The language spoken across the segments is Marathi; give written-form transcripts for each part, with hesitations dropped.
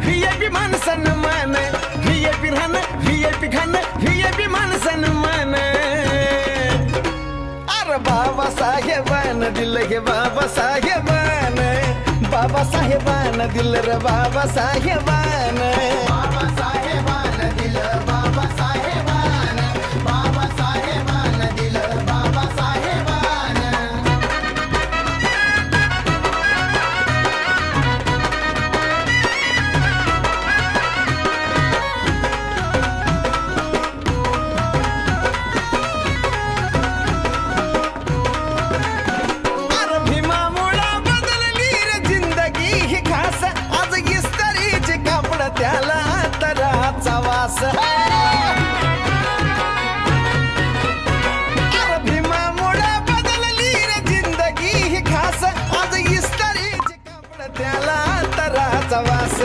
व्हीआयपी माणसान मान, व्हीआयपी राहणं, व्हीआयपी खाणं, व्हीआयपी माणसान मान. अरे बाबासाहेबानं दिलं हे बाबासाहेबानं, बाबासाहेबानं दिलं रे बाबासाहेबानं. बाबासाहेबानं दिलं बाबासाहेबानं, बाबासाहेबानं दिलं बाबासाहेबानं. अरे भीमामुळं बदलली रे जिंदगी ही खास, आज इस्त्रीचे कापड त्याला तराचा वास. अरे भीमामुळं बदलली रे जिंदगी ही खास, आज इस्त्रीचे कापड त्याला तराचा वास.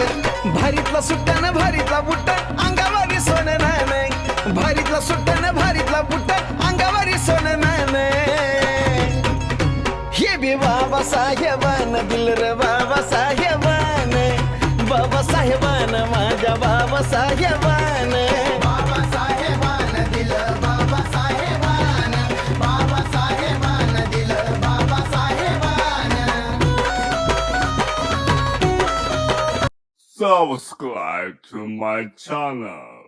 भारीतला सुट्टानं भारीतला बुट्ट अंगावरी सोनं नाणं, भारीतला सुट्टानं भारीतला बुट्ट अंगावरी सोनं नाणं. हे बी बाबासाहेबानं दिलं रे बाबासाहेबानं, बाबासाहेबानं माझ्या बाबासाहेबानं. बाबासाहेबानं दिलं बाबासाहेबानं, बाबासाहेबानं दिलं बाबासाहेबानं. Subscribe to my channel.